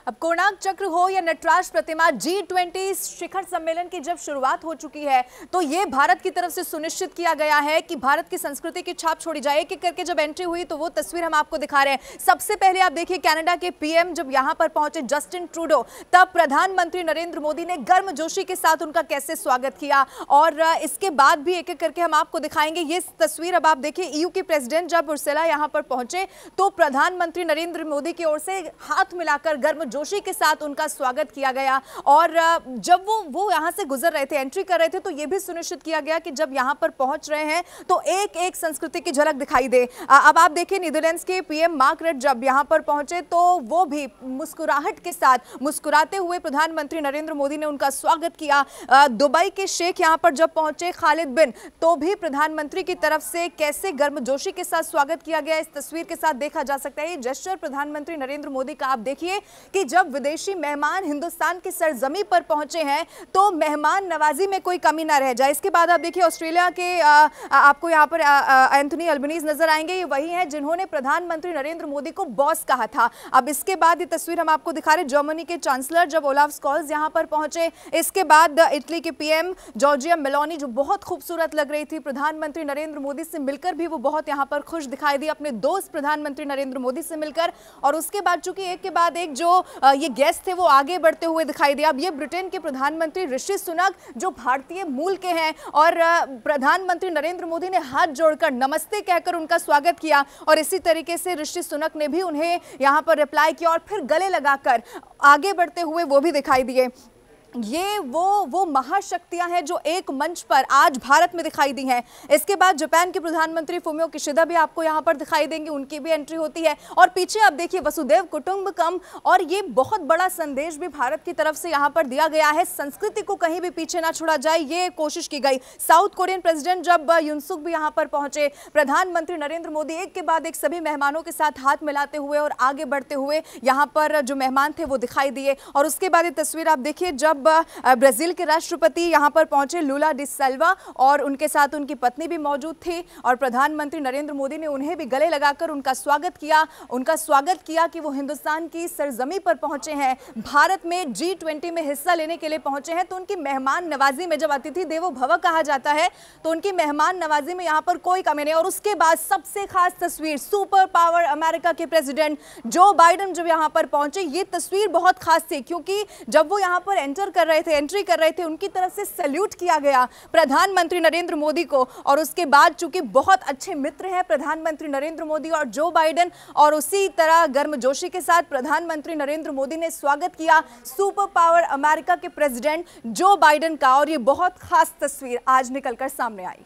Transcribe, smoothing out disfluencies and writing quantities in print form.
अब कोणार्क चक्र हो या नटराज प्रतिमा, G20 शिखर सम्मेलन की जब शुरुआत हो चुकी है तो ये भारत की तरफ से सुनिश्चित किया गया है कि भारत की संस्कृति की छाप छोड़ी जाए। एक एक करके जब एंट्री हुई तो वो तस्वीर हम आपको दिखा रहे हैं। सबसे पहले आप देखिए कनाडा के पीएम जब यहां पर पहुंचे जस्टिन ट्रूडो, तब प्रधानमंत्री नरेंद्र मोदी ने गर्मजोशी के साथ उनका कैसे स्वागत किया और इसके बाद भी एक एक करके हम आपको दिखाएंगे। ये तस्वीर अब आप देखिए ईयू के प्रेसिडेंट जब उर्सुला यहां पर पहुंचे तो प्रधानमंत्री नरेंद्र मोदी की ओर से हाथ मिलाकर गर्मजोशी के साथ उनका स्वागत किया गया। और जब वो यहां से गुजर रहे थे, एंट्री कर रहे थे, तो यह भी सुनिश्चित किया गया कि जब यहां पर पहुंच रहे हैं तो एक एक संस्कृति की झलक दिखाई दे। अब आप देखिए नीदरलैंड्स के पीएम मार्क रट जब यहां पर पहुंचे तो वो भी मुस्कुराहट के साथ मुस्कुराते हुए प्रधानमंत्री नरेंद्र मोदी ने उनका स्वागत किया। दुबई के शेख यहां पर जब पहुंचे खालिद बिन, तो भी प्रधानमंत्री की तरफ से कैसे गर्मजोशी के साथ स्वागत किया गया इस तस्वीर के साथ देखा जा सकता है। ये जेस्चर प्रधानमंत्री नरेंद्र मोदी का आप देखिए कि जब विदेशी मेहमान हिंदुस्तान की सरजमी पर पहुंचे हैं तो मेहमान नवाजी में कोई कमी ना रह जाए। इसके बाद आप देखिए ऑस्ट्रेलिया के आपको यहां पर एंथनी अल्बनीज नजर आएंगे। ये वही हैं जिन्होंने प्रधानमंत्री नरेंद्र मोदी को बॉस कहा था। अब इसके बाद ये तस्वीर हम आपको दिखा रहे जर्मनी के चांसलर जब ओलाफ स्कॉल्स यहां पर पहुंचे। इसके बाद इटली के पीएम जॉर्जिया मेलोनी जो बहुत खूबसूरत लग रही थी, प्रधानमंत्री नरेंद्र मोदी से मिलकर भी वो बहुत यहां पर खुश दिखाई दी, अपने दोस्त प्रधानमंत्री नरेंद्र मोदी से मिलकर। और उसके बाद चूंकि एक के बाद एक जो ये गेस्ट थे वो आगे बढ़ते हुए दिखाई दिया। अब ये ब्रिटेन के प्रधानमंत्री ऋषि सुनक जो भारतीय मूल के हैं और प्रधानमंत्री नरेंद्र मोदी ने हाथ जोड़कर नमस्ते कहकर उनका स्वागत किया और इसी तरीके से ऋषि सुनक ने भी उन्हें यहां पर रिप्लाई किया और फिर गले लगाकर आगे बढ़ते हुए वो भी दिखाई दिए। ये वो महाशक्तियां हैं जो एक मंच पर आज भारत में दिखाई दी हैं। इसके बाद जापान के प्रधानमंत्री फुमियो किशिदा भी आपको यहां पर दिखाई देंगे, उनकी भी एंट्री होती है। और पीछे आप देखिए वसुदेव कुटुंबकम, और ये बहुत बड़ा संदेश भी भारत की तरफ से यहां पर दिया गया है। संस्कृति को कहीं भी पीछे ना छोड़ा जाए, ये कोशिश की गई। साउथ कोरियन प्रेसिडेंट जब युनसुक भी यहां पर पहुंचे, प्रधानमंत्री नरेंद्र मोदी एक के बाद एक सभी मेहमानों के साथ हाथ मिलाते हुए और आगे बढ़ते हुए यहां पर जो मेहमान थे वो दिखाई दिए। और उसके बाद ये तस्वीर आप देखिए जब ब्राजील के राष्ट्रपति यहां पर पहुंचे लुला डी सिल्वा और उनके साथ उनकी पत्नी भी मौजूद थी और प्रधानमंत्री नरेंद्र मोदी ने उन्हें भी गले लगाकर उनका स्वागत किया कि वो हिंदुस्तान की सरजमी पर पहुंचे हैं, भारत में G20 में हिस्सा लेने के लिए पहुंचे हैं। तो उनकी मेहमान नवाजी में, जब अतिथि देवो भव कहा जाता है, तो उनकी मेहमान नवाजी में यहां पर कोई कमी नहीं। और उसके बाद सबसे खास तस्वीर सुपर पावर अमेरिका के प्रेसिडेंट जो बाइडेन जब यहां पर पहुंचे, ये तस्वीर बहुत खास थी क्योंकि जब वो यहां पर एंट्री कर रहे थे उनकी तरफ से सैल्यूट किया गया प्रधानमंत्री नरेंद्र मोदी को। और उसके बाद चूंकि बहुत अच्छे मित्र हैं प्रधानमंत्री नरेंद्र मोदी और जो बाइडेन, और उसी तरह गर्मजोशी के साथ प्रधानमंत्री नरेंद्र मोदी ने स्वागत किया सुपर पावर अमेरिका के प्रेसिडेंट जो बाइडेन का। और ये बहुत खास तस्वीर आज निकलकर सामने आई।